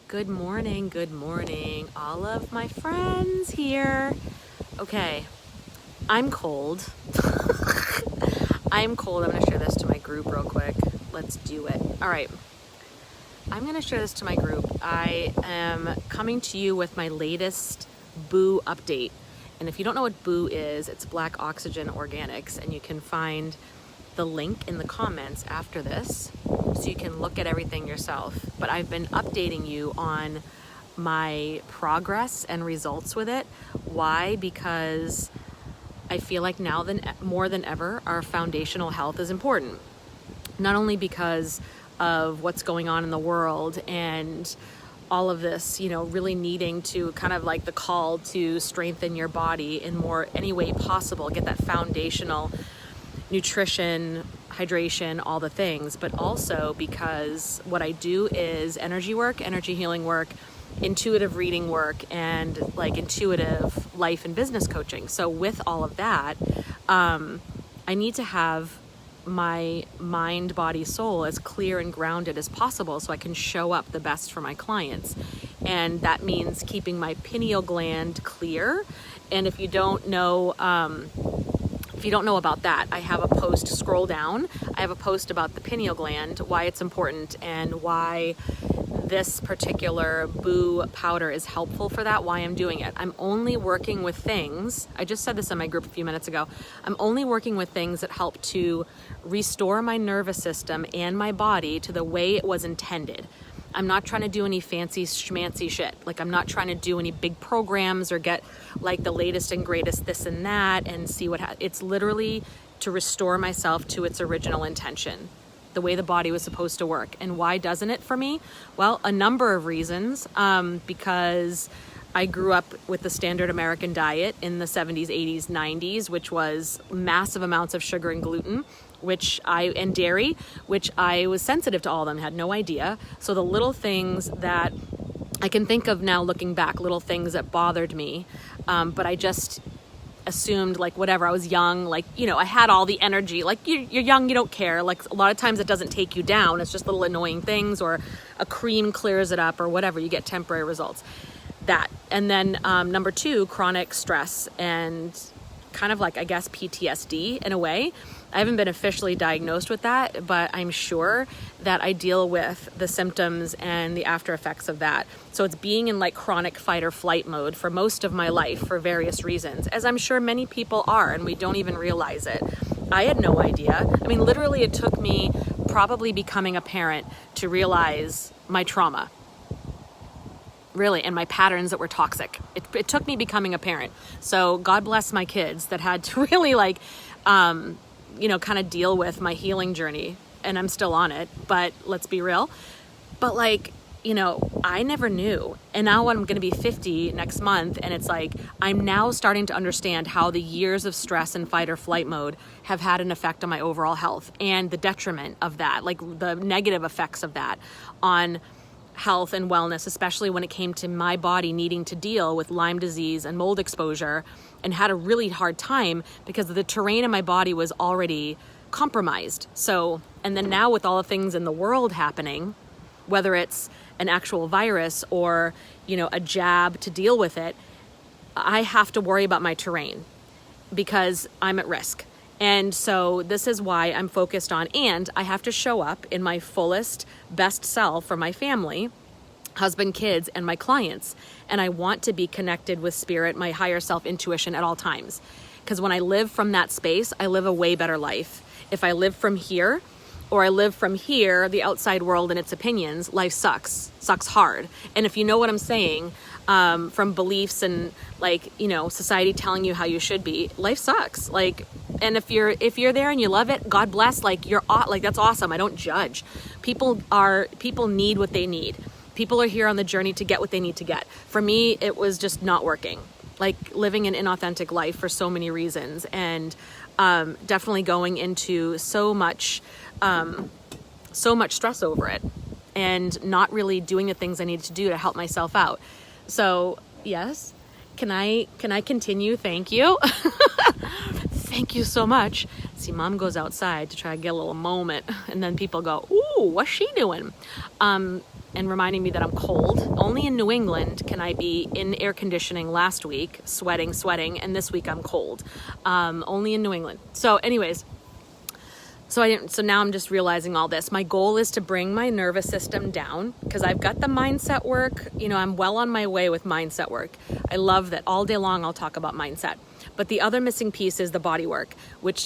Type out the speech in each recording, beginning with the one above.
Good morning, all of my friends here. Okay, I'm cold. I'm cold. I'm gonna share this to my group real quick. Let's do it. All right, I'm gonna share this to my group. I am coming to you with my latest Boo update. And if you don't know what Boo is, it's Black Oxygen Organics, and you can find the link in the comments after this so you can look at everything yourself. But I've been updating you on my progress and results with it. Why? Because I feel like now more than ever, our foundational health is important. Not only because of what's going on in the world and all of this, really needing to kind of like the call to strengthen your body in any way possible, get that foundational nutrition, hydration, all the things, but also because what I do is energy work, energy healing work, intuitive reading work, and like intuitive life and business coaching. So with all of that, I need to have my mind, body, soul as clear and grounded as possible so I can show up the best for my clients. And that means keeping my pineal gland clear. And if you don't know about that, I have a post, scroll down, I have a post about the pineal gland, why it's important and why this particular Boo powder is helpful for that, why I'm doing it. I'm only working with things, I just said this in my group a few minutes ago, I'm only working with things that help to restore my nervous system and my body to the way it was intended. I'm not trying to do any fancy schmancy shit. Like I'm not trying to do any big programs or get like the latest and greatest this and that and see it's literally to restore myself to its original intention, the way the body was supposed to work. And why doesn't it for me? Well, a number of reasons. Because I grew up with the standard American diet in the 70s, 80s, 90s, which was massive amounts of sugar and gluten, and dairy, which I was sensitive to all of them, had no idea. So the little things that I can think of now looking back, little things that bothered me, but I just assumed like whatever, I was young, like, I had all the energy, like you're young, you don't care. Like a lot of times it doesn't take you down. It's just little annoying things, or a cream clears it up or whatever, you get temporary results. That. And then number two, chronic stress and kind of like, I guess, PTSD in a way. I haven't been officially diagnosed with that, but I'm sure that I deal with the symptoms and the after effects of that. So it's being in like chronic fight or flight mode for most of my life for various reasons, as I'm sure many people are, and we don't even realize it. I had no idea. I mean, literally it took me probably becoming a parent to realize my trauma. Really, and my patterns that were toxic. It took me becoming a parent. So God bless my kids that had to really like, kind of deal with my healing journey, and I'm still on it, but let's be real. But like, I never knew. And now I'm going to be 50 next month. And it's like, I'm now starting to understand how the years of stress and fight or flight mode have had an effect on my overall health, and the detriment of that, like the negative effects of that on health and wellness, especially when it came to my body needing to deal with Lyme disease and mold exposure, and had a really hard time because the terrain in my body was already compromised. So, and then now with all the things in the world happening, whether it's an actual virus or, a jab to deal with it, I have to worry about my terrain because I'm at risk. And so this is why I'm focused on, and I have to show up in my fullest, best self for my family, husband, kids, and my clients. And I want to be connected with spirit, my higher self intuition at all times. Because when I live from that space, I live a way better life. If I live from here, or I live from here, the outside world and its opinions, life sucks hard. And if you know what I'm saying, from beliefs and like, society telling you how you should be, life sucks. Like, and if you're there and you love it, God bless, like that's awesome. I don't judge. People need what they need. People are here on the journey to get what they need to get. For me, it was just not working, like living an inauthentic life for so many reasons, and definitely going into so much stress over it, and not really doing the things I needed to do to help myself out. So yes, can I continue? Thank you. Thank you so much. See, mom goes outside to try to get a little moment, and then people go, ooh, what's she doing? and reminding me that I'm cold. Only in New England can I be in air conditioning last week, sweating, and this week I'm cold. Only in New England. So anyways, so now I'm just realizing all this. My goal is to bring my nervous system down because I've got the mindset work. You know, I'm well on my way with mindset work. I love that all day long I'll talk about mindset. But the other missing piece is the body work,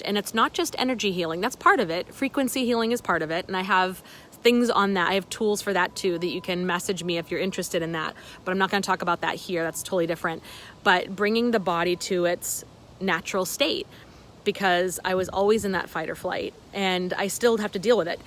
and it's not just energy healing. That's part of it. Frequency healing is part of it. And I have things on that. I have tools for that too that you can message me if you're interested in that. But I'm not going to talk about that here. That's totally different. But bringing the body to its natural state, because I was always in that fight or flight and I still have to deal with it.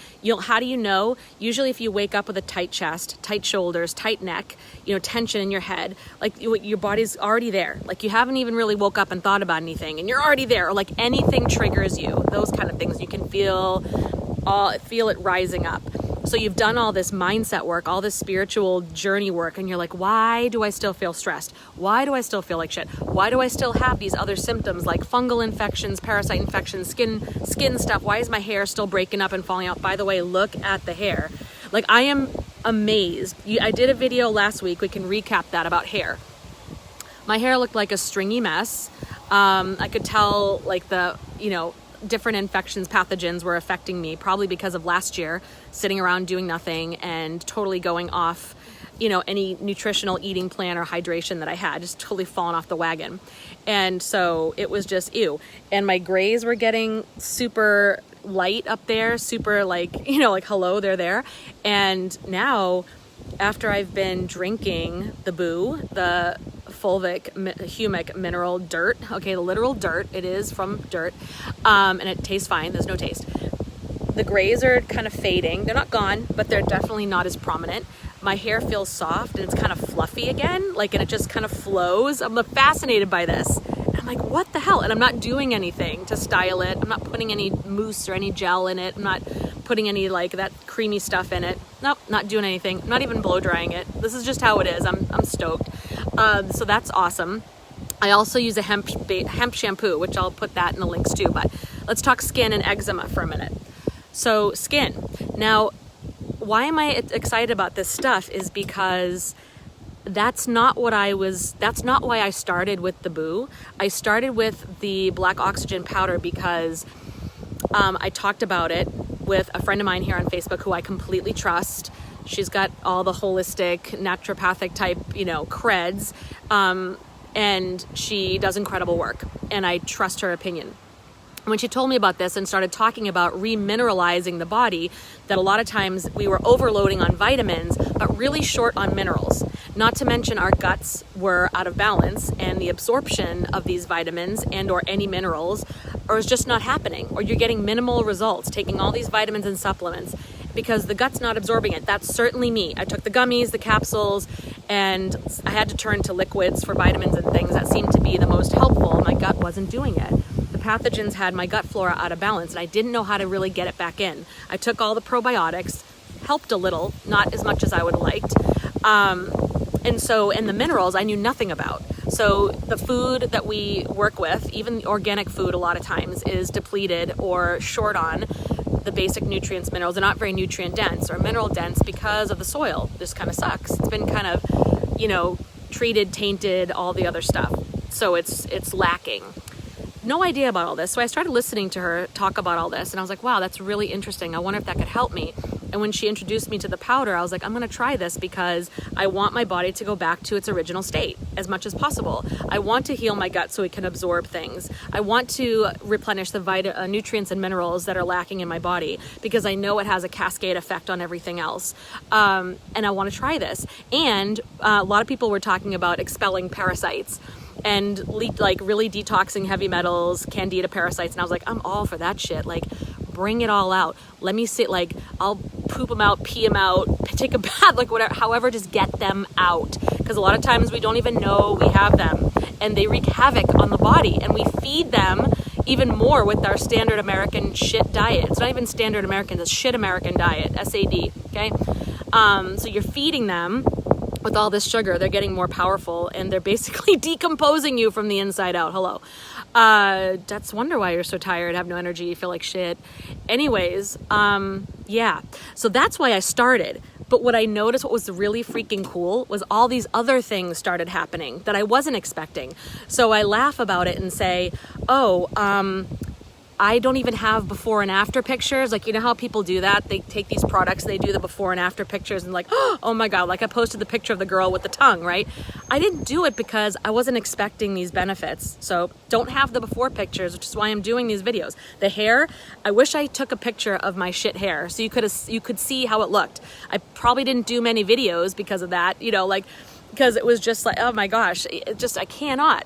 How do you know? Usually if you wake up with a tight chest, tight shoulders, tight neck, tension in your head, like your body's already there. Like you haven't even really woke up and thought about anything and you're already there, or like anything triggers you, those kind of things. You can feel it rising up. So you've done all this mindset work, all this spiritual journey work, and you're like, why do I still feel stressed? Why do I still feel like shit? Why do I still have these other symptoms like fungal infections, parasite infections, skin stuff? Why is my hair still breaking up and falling out? By the way, look at the hair. Like, I am amazed. I did a video last week. We can recap that about hair. My hair looked like a stringy mess. I could tell like different infections, pathogens were affecting me, probably because of last year sitting around doing nothing and totally going off, any nutritional eating plan or hydration that I had, just totally fallen off the wagon. And so it was just ew. And my grays were getting super light up there, super like hello, they're there. And now after I've been drinking the Fulvic humic mineral dirt, okay, the literal dirt, it is from dirt, and it tastes fine, there's no taste. The grays are kind of fading, they're not gone, but they're definitely not as prominent. My hair feels soft and it's kind of fluffy again, and it just kind of flows. I'm fascinated by this. And I'm like, what the hell? And I'm not doing anything to style it. I'm not putting any mousse or any gel in it. I'm not putting any that creamy stuff in it. Nope, not doing anything. I'm not even blow drying it. This is just how it is. I'm stoked. So that's awesome. I also use a hemp shampoo, which I'll put that in the links too. But let's talk skin and eczema for a minute. So skin. Now, why am I excited about this stuff is because that's not why I started with the Boo. I started with the black oxygen powder because I talked about it with a friend of mine here on Facebook who I completely trust. She's got all the holistic, naturopathic type, creds, and she does incredible work, and I trust her opinion. When she told me about this and started talking about remineralizing the body, that a lot of times we were overloading on vitamins, but really short on minerals. Not to mention our guts were out of balance and the absorption of these vitamins and or any minerals is just not happening, or you're getting minimal results taking all these vitamins and supplements because the gut's not absorbing it. That's certainly me. I took the gummies, the capsules, and I had to turn to liquids for vitamins and things that seemed to be the most helpful. My gut wasn't doing it. The pathogens had my gut flora out of balance and I didn't know how to really get it back in. I took all the probiotics, helped a little, not as much as I would have liked. And the minerals I knew nothing about. So the food that we work with, even organic food a lot of times, is depleted or short on the basic nutrients, minerals. They're not very nutrient dense or mineral dense because of the soil. This kind of sucks. It's been kind of, treated, tainted, all the other stuff. So it's lacking. No idea about all this. So I started listening to her talk about all this and I was like, wow, that's really interesting. I wonder if that could help me. And when she introduced me to the powder, I was like, I'm going to try this because I want my body to go back to its original state as much as possible. I want to heal my gut so it can absorb things. I want to replenish the nutrients and minerals that are lacking in my body because I know it has a cascade effect on everything else. And I want to try this. And a lot of people were talking about expelling parasites and really detoxing heavy metals, candida, parasites. And I was like, I'm all for that shit. Bring it all out. Let me sit, I'll poop them out, pee them out, take a bath, whatever, however, just get them out. Because a lot of times we don't even know we have them and they wreak havoc on the body and we feed them even more with our standard American shit diet. It's not even standard American, it's shit American diet, SAD, okay? So you're feeding them with all this sugar, they're getting more powerful and they're basically decomposing you from the inside out. Hello. That's wonder why you're so tired, have no energy, you feel like shit. Anyways, yeah. So that's why I started. But what I noticed, what was really freaking cool, was all these other things started happening that I wasn't expecting. So I laugh about it and say, oh, I don't even have before and after pictures. Like, you know how people do that? They take these products and they do the before and after pictures and like, oh my God, like I posted the picture of the girl with the tongue, right? I didn't do it because I wasn't expecting these benefits. So don't have the before pictures, which is why I'm doing these videos. The hair, I wish I took a picture of my shit hair so you could see how it looked. I probably didn't do many videos because of that, you know, like, because it was just like, oh my gosh, I cannot.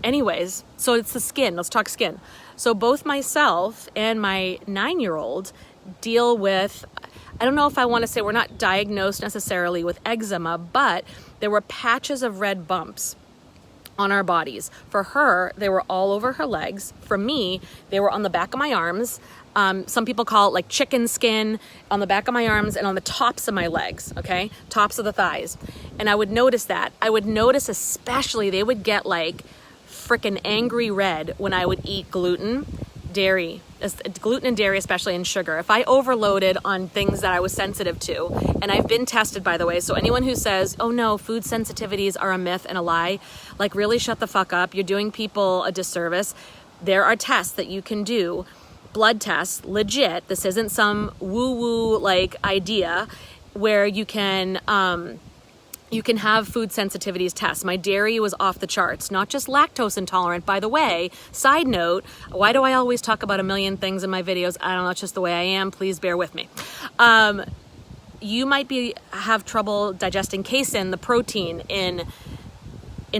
Anyways, so it's the skin. Let's talk skin. So both myself and my 9-year-old deal with, I don't know if I want to say we're not diagnosed necessarily with eczema, but there were patches of red bumps on our bodies. For her, they were all over her legs. For me, they were on the back of my arms. Some people call it like chicken skin, on the back of my arms and on the tops of my legs, okay? Tops of the thighs. And I would notice that. I would notice especially they would get like freaking angry red when I would eat gluten, dairy, gluten and dairy, especially in sugar. If I overloaded on things that I was sensitive to, and I've been tested, by the way, so anyone who says, oh no, food sensitivities are a myth and a lie, like really shut the fuck up. You're doing people a disservice. There are tests that you can do, blood tests, legit. This isn't some woo-woo like idea where you can have food sensitivities tests. My dairy was off the charts, not just lactose intolerant. By the way, side note, why do I always talk about a million things in my videos? I don't know, it's just the way I am. Please bear with me. You might have trouble digesting casein, the protein in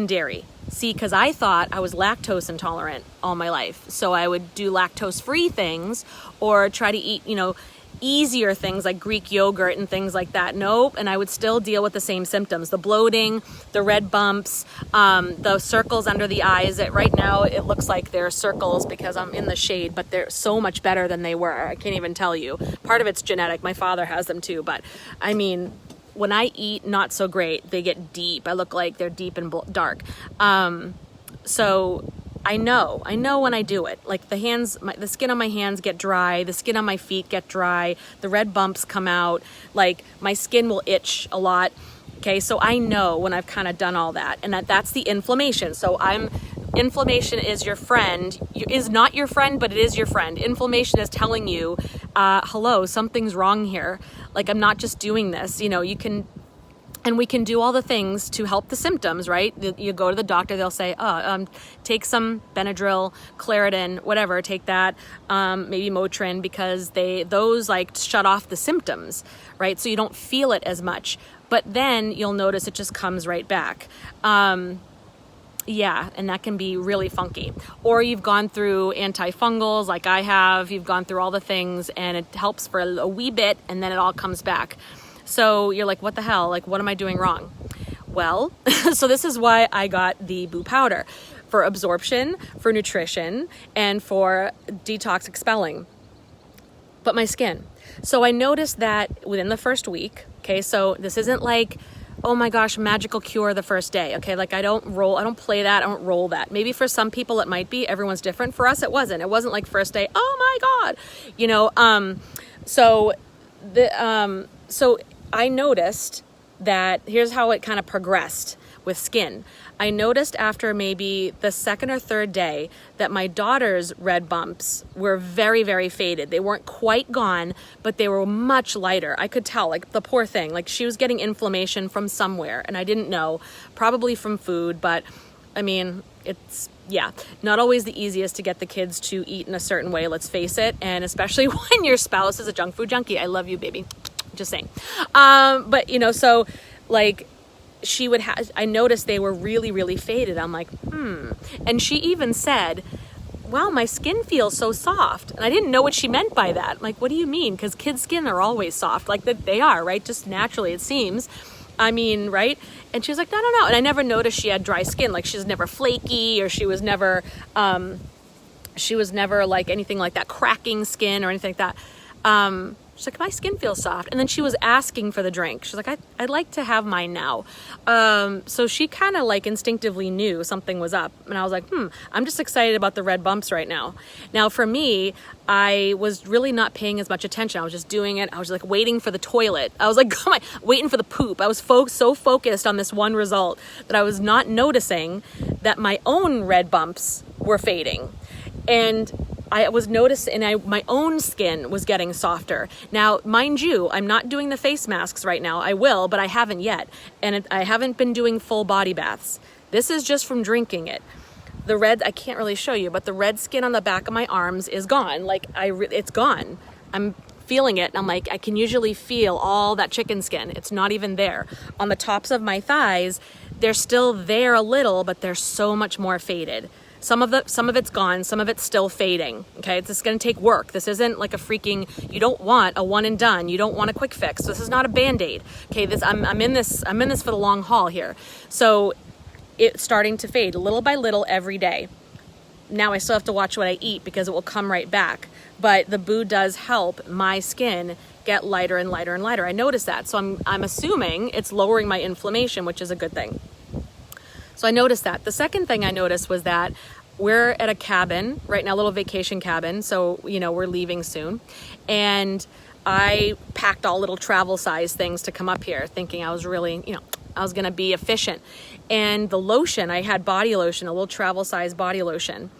dairy. See, because I thought I was lactose intolerant all my life. So I would do lactose-free things or try to eat, you know, easier things like Greek yogurt and things like that. Nope. And I would still deal with the same symptoms, the bloating, the red bumps, the circles under the eyes. Right now it looks like they're circles because I'm in the shade, but they're so much better than they were. I can't even tell you. Part of it's genetic. My father has them too, but I mean, when I eat not so great, they get deep. I look like they're deep and dark. So I know when I do it, like the skin on my hands get dry, the skin on my feet get dry, the red bumps come out, like my skin will itch a lot. Okay. So I know when I've kind of done all that, and that's the inflammation. So inflammation is your friend, is not your friend, but it is your friend. Inflammation is telling you, hello, something's wrong here. Like, I'm not just doing this, you know, and we can do all the things to help the symptoms, right? You go to the doctor, they'll say, take some Benadryl, Claritin, whatever, take that, maybe Motrin, because those like shut off the symptoms, right? So you don't feel it as much, but then you'll notice it just comes right back. Yeah, and that can be really funky. Or you've gone through antifungals like I have, you've gone through all the things and it helps for a wee bit and then it all comes back. So you're like, what the hell? Like, what am I doing wrong? Well, so this is why I got the Boo powder, for absorption, for nutrition, and for detox expelling. But my skin. So I noticed that within the first week, okay, so this isn't like, oh my gosh, magical cure the first day, okay? Like I don't play that, I don't roll that. Maybe for some people it might be, everyone's different. For us, it wasn't. It wasn't like first day, oh my God, you know? So I noticed that here's how it kind of progressed with skin. I noticed after maybe the second or third day that my daughter's red bumps were very, very faded. They weren't quite gone, but they were much lighter. I could tell, like the poor thing, like she was getting inflammation from somewhere and I didn't know, probably from food, but I mean, it's, yeah, not always the easiest to get the kids to eat in a certain way, let's face it. And especially when your spouse is a junk food junkie. I love you, baby. Just saying. But you know, so like she would have, I noticed they were really, really faded. I'm like, And she even said, wow, my skin feels so soft. And I didn't know what she meant by that. I'm like, what do you mean? Because kids' skin are always soft, like they are, right? Just naturally, it seems. I mean, right? And she was like, no. And I never noticed she had dry skin. Like she was never flaky, or she was never like anything like that, cracking skin or anything like that. She's like, my skin feels soft. And then she was asking for the drink. She's like, I'd like to have mine now. So she kind of like instinctively knew something was up. And I was like, I'm just excited about the red bumps right now. Now for me, I was really not paying as much attention. I was just doing it. I was like waiting for the toilet. I was like, waiting for the poop. I was so focused on this one result that I was not noticing that my own red bumps were fading. And I was noticing, and my own skin was getting softer. Now, mind you, I'm not doing the face masks right now. I will, but I haven't yet. And I haven't been doing full body baths. This is just from drinking it. The red, I can't really show you, but the red skin on the back of my arms is gone. Like, it's gone. I'm feeling it, and I'm like, I can usually feel all that chicken skin. It's not even there. On the tops of my thighs, they're still there a little, but they're so much more faded. Some of it's gone, some of it's still fading. Okay, it's just gonna take work. This isn't like a freaking, you don't want a one and done. You don't want a quick fix. This is not a Band-Aid. Okay, I'm in this for the long haul here. So it's starting to fade little by little every day. Now I still have to watch what I eat because it will come right back. But the Boo does help my skin get lighter and lighter and lighter. I noticed that. So I'm assuming it's lowering my inflammation, which is a good thing. So I noticed that. The second thing I noticed was that we're at a cabin right now, a little vacation cabin. So, we're leaving soon. And I packed all little travel size things to come up here thinking I was really, I was going to be efficient. And the lotion, I had body lotion, a little travel size body lotion.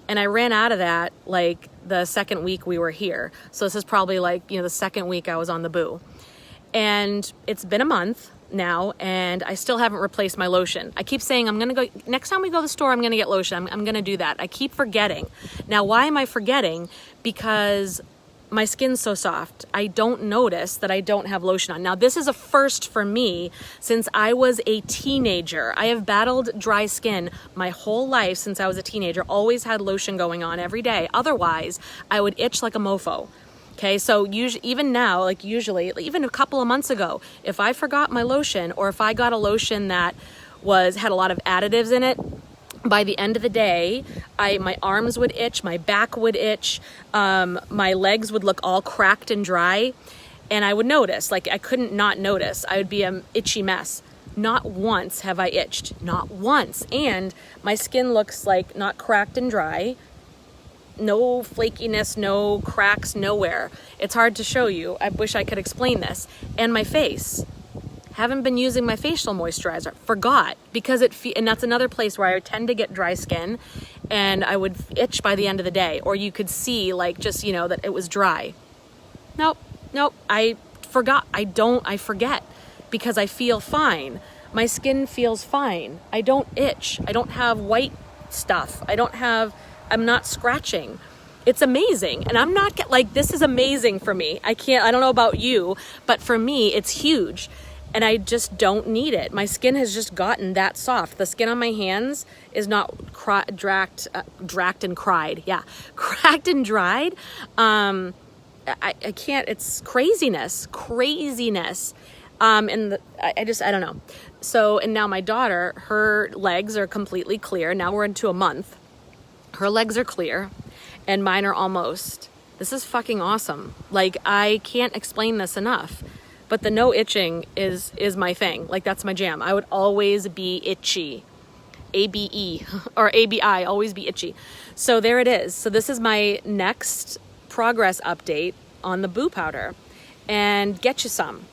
And I ran out of that like the second week we were here. So this is probably like, the second week I was on the Boo. And it's been a month now, and I still haven't replaced my lotion. I keep saying I'm gonna go, next time we go to the store, I'm gonna get lotion. I'm gonna do that. I keep forgetting. Now, why am I forgetting? Because my skin's so soft. I don't notice that I don't have lotion on. Now, this is a first for me since I was a teenager. I have battled dry skin my whole life since I was a teenager. Always had lotion going on every day. Otherwise, I would itch like a mofo. Okay, so even now, like usually, even a couple of months ago, if I forgot my lotion or if I got a lotion that had a lot of additives in it, by the end of the day, my arms would itch, my back would itch, my legs would look all cracked and dry, and I would notice, like I couldn't not notice. I would be an itchy mess. Not once have I itched, not once. And my skin looks like not cracked and dry, no flakiness, no cracks, nowhere. It's hard to show you. I wish I could explain this. And my face. Haven't been using my facial moisturizer. Forgot. Because and that's another place where I tend to get dry skin and I would itch by the end of the day. Or you could see like just, that it was dry. Nope. I forgot. I forget because I feel fine. My skin feels fine. I don't itch. I don't have white stuff. I'm not scratching. It's amazing. And I'm not this is amazing for me. I don't know about you, but for me, it's huge. And I just don't need it. My skin has just gotten that soft. The skin on my hands is not cracked and cried. Yeah, cracked and dried. I can't, it's craziness. And I don't know. So, and now my daughter, her legs are completely clear. Now we're into a month. Her legs are clear and mine are almost. This is fucking awesome. Like, I can't explain this enough, but the no itching is my thing. Like, that's my jam. I would always be itchy. ABE or ABI, always be itchy. So there it is. So this is my next progress update on the Boo powder. And get you some,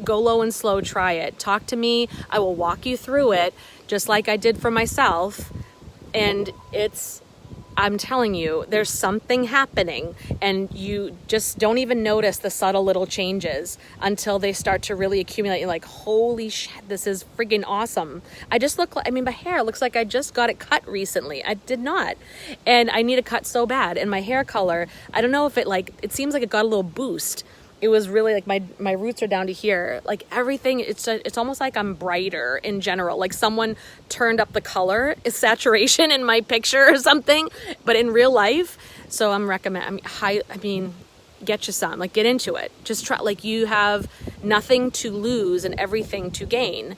go low and slow, try it. Talk to me. I will walk you through it just like I did for myself. And I'm telling you, there's something happening and you just don't even notice the subtle little changes until they start to really accumulate. You're like, holy shit, this is friggin' awesome. My hair looks like I just got it cut recently. I did not. And I need a cut so bad. And my hair color, I don't know if it seems like it got a little boost. It was really like my roots are down to here. Like everything, it's almost like I'm brighter in general. Like someone turned up the color, saturation in my picture or something, but in real life. So get you some, like get into it. Just try, like you have nothing to lose and everything to gain.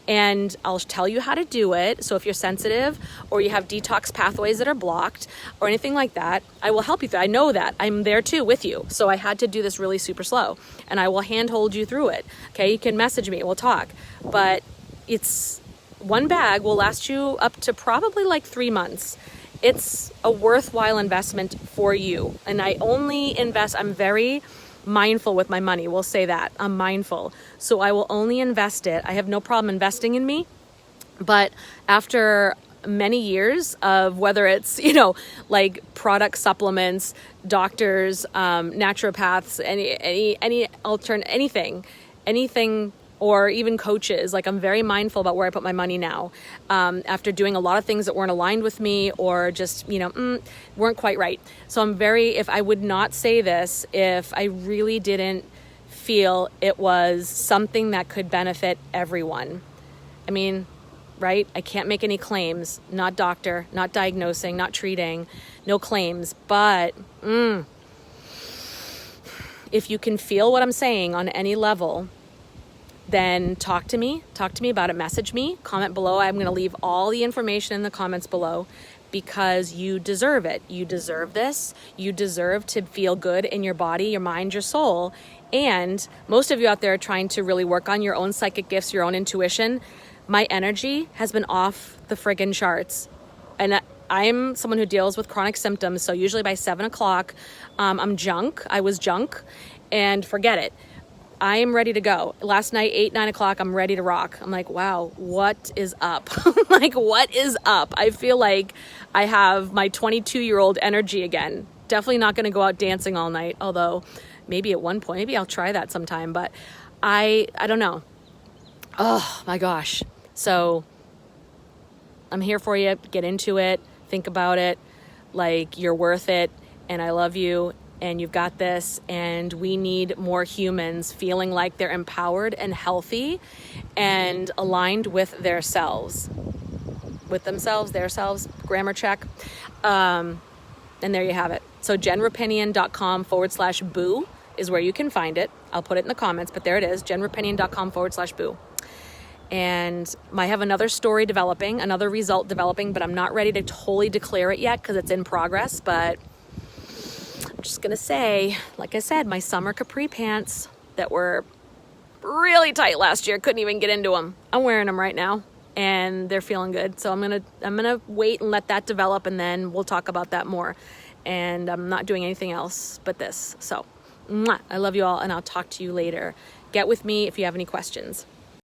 and I'll tell you how to do it. So if you're sensitive or you have detox pathways that are blocked or anything like that, I will help you through. I know that. I'm there too with you. So I had to do this really super slow, and I will handhold you through it. Okay, you can message me, we'll talk. But it's one bag will last you up to probably like 3 months. It's a worthwhile investment for you. And I only invest, I'm very mindful with my money. We'll say that. I'm mindful. So I will only invest it. I have no problem investing in me. But after many years of whether it's, like product supplements, doctors, naturopaths, anything, or even coaches, like I'm very mindful about where I put my money now. After doing a lot of things that weren't aligned with me or just, weren't quite right. So if I would not say this, if I really didn't feel it was something that could benefit everyone. I mean, right? I can't make any claims, not doctor, not diagnosing, not treating, no claims. But if you can feel what I'm saying on any level, then talk to me about it, message me, comment below. I'm going to leave all the information in the comments below because you deserve it. You deserve this. You deserve to feel good in your body, your mind, your soul. And most of you out there are trying to really work on your own psychic gifts, your own intuition. My energy has been off the friggin' charts. And I'm someone who deals with chronic symptoms. So usually by 7 o'clock, I'm junk. I was junk, and forget it. I am ready to go. Last night, 8, 9 o'clock, I'm ready to rock. I'm like, wow, what is up? Like, what is up? I feel like I have my 22-year-old energy again. Definitely not going to go out dancing all night, although maybe at one point, maybe I'll try that sometime, but I don't know. Oh my gosh. So I'm here for you. Get into it. Think about it. Like, you're worth it, and I love you. And you've got this, and we need more humans feeling like they're empowered and healthy and aligned with their selves, their selves, grammar check. And there you have it. So jenrapinion.com/boo is where you can find it. I'll put it in the comments, but there it is, jenrapinion.com/boo. And I have another story developing, another result developing, but I'm not ready to totally declare it yet because it's in progress, but I'm just going to say, like I said, my summer capri pants that were really tight last year, couldn't even get into them. I'm wearing them right now and they're feeling good. So I'm going to wait and let that develop, and then we'll talk about that more. And I'm not doing anything else but this. So I love you all, and I'll talk to you later. Get with me if you have any questions.